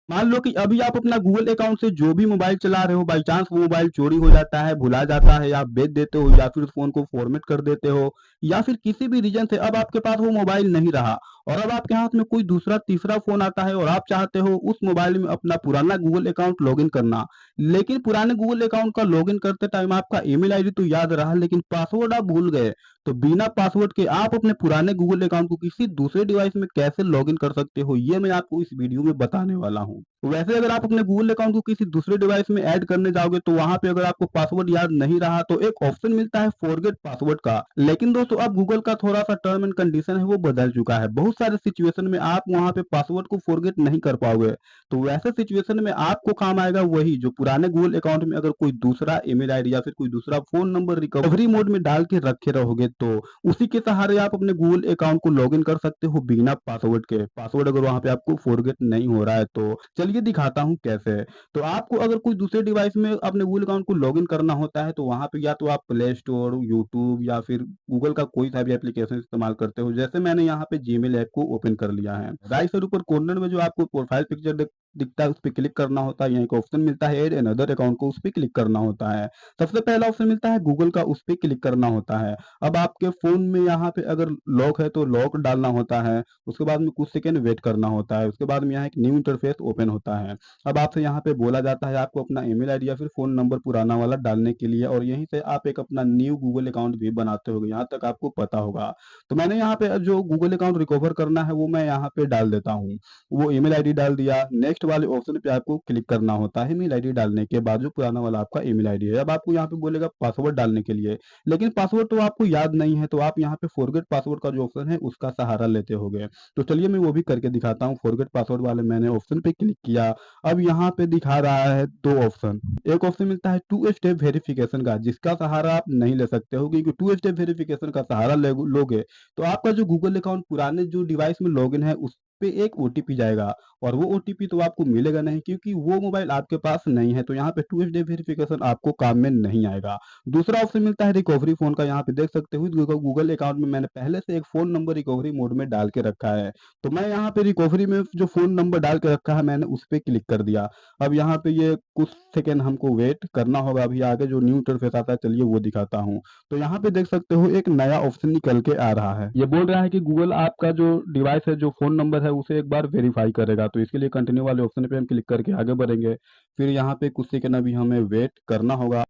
मान लो कि अभी आप अपना गूगल अकाउंट से जो भी मोबाइल चला रहे हो, बाई चांस वो मोबाइल चोरी हो जाता है, भुला जाता है, या आप बेच देते हो, या फिर उस फोन को फॉर्मेट कर देते हो, या फिर किसी भी रीजन से अब आपके पास वो मोबाइल नहीं रहा, और अब आपके हाथ में कोई दूसरा तीसरा फोन आता है और आप चाहते हो उस मोबाइल में अपना पुराना गूगल अकाउंट लॉगिन करना। लेकिन पुराने गूगल अकाउंट का लॉगिन करते टाइम आपका ईमेल आईडी तो याद रहा, लेकिन पासवर्ड आप भूल गए। तो बिना पासवर्ड के आप अपने पुराने गूगल अकाउंट को किसी दूसरे डिवाइस में कैसे लॉगिन कर सकते हो, ये मैं आपको इस वीडियो में बताने वाला हूँ। वैसे अगर आप अपने गूगल अकाउंट को किसी दूसरे डिवाइस में ऐड करने जाओगे, तो वहां पे अगर आपको पासवर्ड याद नहीं रहा तो एक ऑप्शन मिलता है फॉरगेट पासवर्ड का। लेकिन दोस्तों, अब गूगल का थोड़ा सा टर्म एंड कंडीशन है वो बदल चुका है। बहुत सारे सिचुएशन में आप वहां पे पासवर्ड को फॉरगेट नहीं कर पाओगे। तो वैसे सिचुएशन में आपको काम आएगा वही जो पुराने गूगल अकाउंट में अगर कोई दूसरा ईमेल आईडी या फिर कोई दूसरा फोन नंबर रिकवरी मोड में डाल के रखे रहोगे, तो उसी के सहारे आप अपने गूगल अकाउंट को लॉगिन कर सकते हो बिना पासवर्ड के। पासवर्ड अगर वहां पे आपको फॉरगेट नहीं हो रहा है तो चलिए दिखाता हूँ कैसे। तो आपको अगर कोई दूसरे डिवाइस में अपने गूगल अकाउंट को लॉगिन करना होता है, तो वहां पे या तो आप प्ले स्टोर, यूट्यूब या फिर गूगल का कोई सा भी एप्लीकेशन इस्तेमाल करते हो। जैसे मैंने यहाँ पे जीमेल ऐप को ओपन कर लिया है। राइट साइड ऊपर कॉर्नर में जो आपको प्रोफाइल पिक्चर दिखता है, उस पर क्लिक करना होता है। यहाँ एक ऑप्शन मिलता है ऐड अनदर अकाउंट को, उस पर क्लिक करना होता है। सबसे पहला ऑप्शन मिलता है गूगल का, उस पर क्लिक करना होता है। अब आपके फोन में यहाँ पे अगर लॉक है तो लॉक डालना होता है। उसके बाद में कुछ सेकंड वेट करना होता है। उसके बाद में यहाँ एक न्यू इंटरफेस ओपन होता है। अब आपसे यहाँ पे बोला जाता है आपको अपना ईमेल आईडी या फिर फोन नंबर पुराना वाला डालने के लिए, और यहीं से आप एक अपना न्यू गूगल अकाउंट भी बनाते होगे, यहाँ तक आपको पता होगा। तो मैंने यहाँ पे जो गूगल अकाउंट रिकवर करना है वो मैं यहाँ पे डाल देता हूँ। वो ईमेल आईडी डाल दिया। नेक्स्ट वाले ऑप्शन पे आपको क्लिक करना होता है ईमेल आईडी डालने के बाद, जो पुराना वाला आपका ईमेल आईडी है। अब आपको यहाँ पे बोलेगा पासवर्ड डालने के लिए, लेकिन पासवर्ड तो आपको याद नहीं है, तो आप यहाँ पे फॉरगेट पासवर्ड का जो ऑप्शन है उसका सहारा लेते होगे। तो चलिए मैं वो भी करके दिखाता हूँ। फॉरगेट पासवर्ड वाले मैंने ऑप्शन पे क्लिक किया। अब यहाँ पे दिखा रहा है दो ऑप्शन। एक ऑप्शन मिलता है टू स्टेप वेरिफिकेशन का, जिसका सहारा आप नहीं ले सकते हो, क्योंकि टू स्टेप वेरिफिकेशन का सहारा लोगे तो आपका जो गूगल अकाउंट पुराने जो डिवाइस में लॉगिन है उस पे एक ओटीपी जाएगा, और वो ओटीपी तो आपको मिलेगा नहीं, क्योंकि वो मोबाइल आपके पास नहीं है। तो यहाँ पे टू स्टेप वेरिफिकेशन आपको काम में नहीं आएगा। दूसरा ऑप्शन मिलता है रिकवरी फोन का। यहाँ पे देख सकते हो गूगल अकाउंट में मैंने पहले से एक फोन नंबर रिकवरी मोड में डाल के रखा है। तो मैं यहाँ पे रिकवरी में जो फोन नंबर डाल के रखा है मैंने उस पे क्लिक कर दिया। अब यहाँ पे ये कुछ सेकेंड हमको वेट करना होगा। अभी आगे जो न्यू इंटरफेस आता है चलिए वो दिखाता हूँ। तो यहाँ पे देख सकते हो एक नया ऑप्शन निकल के आ रहा है। ये बोल रहा है कि गूगल आपका जो डिवाइस है, जो फोन नंबर है, उसे एक बार वेरीफाई करेगा। तो इसके लिए कंटिन्यू वाले ऑप्शन पे हम क्लिक करके आगे बढ़ेंगे। फिर यहाँ पे कुछ सेकेंड अभी हमें वेट करना होगा।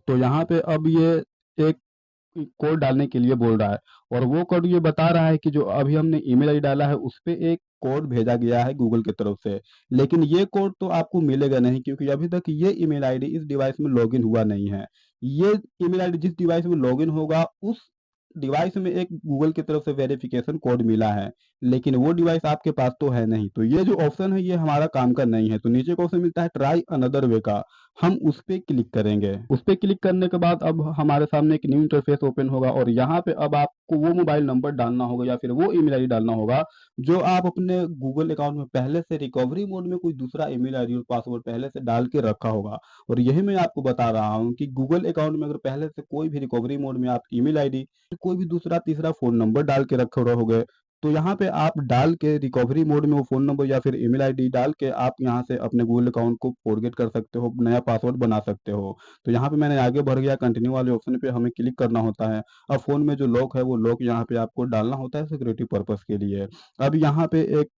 तो यहाँ पे अब ये एक कोड डालने के लिए बोल रहा है, और वो कोड ये बता रहा है कि जो अभी हमने ईमेल आईडी डाला है उस पे एक कोड भेजा गया है गूगल की तरफ से। लेकिन ये कोड तो आपको मिलेगा नहीं, क्योंकि अभी तक ये ईमेल आईडी इस डिवाइस में लॉगिन हुआ नहीं है। ये ईमेल आईडी जिस डिवाइस में लॉगिन होगा उस डिवाइस में एक गूगल की तरफ से वेरिफिकेशन कोड मिला है, लेकिन वो डिवाइस आपके पास तो है नहीं। तो ये जो ऑप्शन है ये हमारा काम का नहीं है। तो नीचे को ऑप्शन मिलता है ट्राई अनदर वे का, हम उस पे क्लिक करेंगे। उस पे क्लिक करने के बाद अब हमारे सामने एक न्यू इंटरफेस ओपन होगा, और यहाँ पे अब आपको वो मोबाइल नंबर डालना होगा या फिर वो ईमेल आईडी डालना होगा जो आप अपने गूगल अकाउंट में पहले से रिकवरी मोड में कोई दूसरा ईमेल आईडी और पासवर्ड पहले से डाल के रखा होगा। और यही मैं आपको बता रहा हूँ कि गूगल अकाउंट में अगर पहले से कोई भी रिकवरी मोड में आप ईमेल आईडी, कोई भी दूसरा तीसरा फोन नंबर डाल के रखे रहोगे, तो यहाँ पे आप डाल के रिकवरी मोड में वो फोन नंबर या फिर ईमेल आईडी डाल के आप यहाँ से अपने गूगल अकाउंट को फॉरगेट कर सकते हो, नया पासवर्ड बना सकते हो। तो यहाँ पे मैंने आगे बढ़ गया। कंटिन्यू वाले ऑप्शन पे हमें क्लिक करना होता है। अब फोन में जो लॉक है वो लॉक यहाँ पे आपको डालना होता है सिक्योरिटी पर्पस के लिए। अब यहाँ पे एक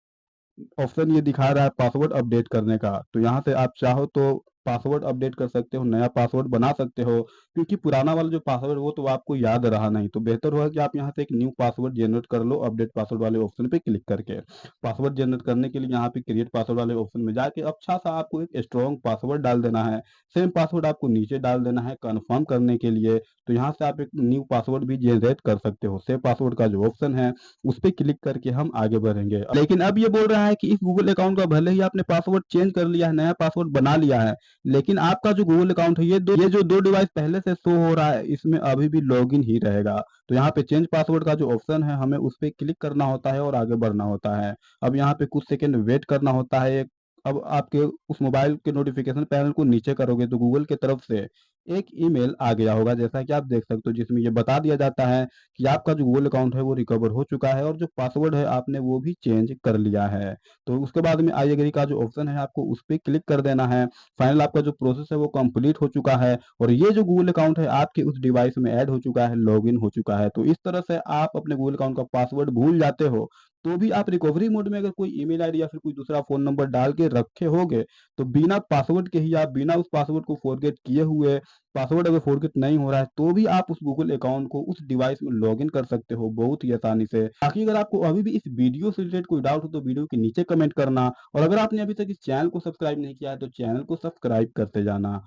ऑप्शन ये दिखा रहा है पासवर्ड अपडेट करने का। तो यहाँ से आप चाहो तो पासवर्ड अपडेट कर सकते हो, नया पासवर्ड बना सकते हो, क्योंकि पुराना वाला जो पासवर्ड वो तो आपको याद रहा नहीं। तो बेहतर होगा कि आप यहाँ से एक न्यू पासवर्ड जनरेट कर लो अपडेट पासवर्ड वाले ऑप्शन पे क्लिक करके। पासवर्ड जनरेट करने के लिए यहाँ पे क्रिएट पासवर्ड वाले ऑप्शन में जाके अच्छा सा आपको एक स्ट्रॉन्ग पासवर्ड डाल देना है। सेम पासवर्ड आपको नीचे डाल देना है कन्फर्म करने के लिए। तो यहाँ से आप एक न्यू पासवर्ड भी जनरेट कर सकते हो। सेव पासवर्ड का जो ऑप्शन है उस पर क्लिक करके हम आगे बढ़ेंगे। लेकिन अब ये बोल रहा है कि इस गूगल अकाउंट का भले ही आपने पासवर्ड चेंज कर लिया है, नया पासवर्ड बना लिया है, लेकिन आपका जो गूगल अकाउंट है ये जो दो डिवाइस पहले से शो हो रहा है इसमें अभी भी लॉगिन ही रहेगा। तो यहाँ पे चेंज पासवर्ड का जो ऑप्शन है हमें उस पर क्लिक करना होता है और आगे बढ़ना होता है। अब यहाँ पे कुछ सेकंड वेट करना होता है। अब आपके उस मोबाइल के नोटिफिकेशन पैनल को नीचे करोगे तो गूगल की तरफ से एक ईमेल आ गया होगा जैसा कि आप देख सकते हो, जिसमें ये बता दिया जाता है कि आपका जो गूगल अकाउंट है वो रिकवर हो चुका है और जो पासवर्ड है आपने वो भी चेंज कर लिया है। तो उसके बाद में आई एग्री का जो ऑप्शन है आपको उस पे क्लिक कर देना है। फाइनल आपका जो प्रोसेस है वो कंप्लीट हो चुका है और ये जो गूगल अकाउंट है आपके उस डिवाइस में ऐड हो चुका है, लॉगिन हो चुका है। तो इस तरह से आप अपने गूगल अकाउंट का पासवर्ड भूल जाते हो, तो भी आप रिकवरी मोड में अगर कोई ईमेल आईडी या फिर कोई दूसरा फ़ोन नंबर डाल के रखे होंगे, तो बिना पासवर्ड के ही आप बिना उस पासवर्ड को फ़ॉरगेट किए हुए, पासवर्ड अगर फ़ॉरगेट नहीं हो रहा है, तो भी आप उस गूगल अकाउंट को उस डिवाइस में लॉगिन कर सकते हो बहुत ही आसानी से। बाकी अगर आपको अभी भी इस वीडियो से रिलेटेड कोई डाउट हो तो वीडियो के नीचे कमेंट करना और अगर आपने अभी तक इस चैनल को सब्सक्राइब नहीं किया है तो चैनल को सब्सक्राइब करते जाना।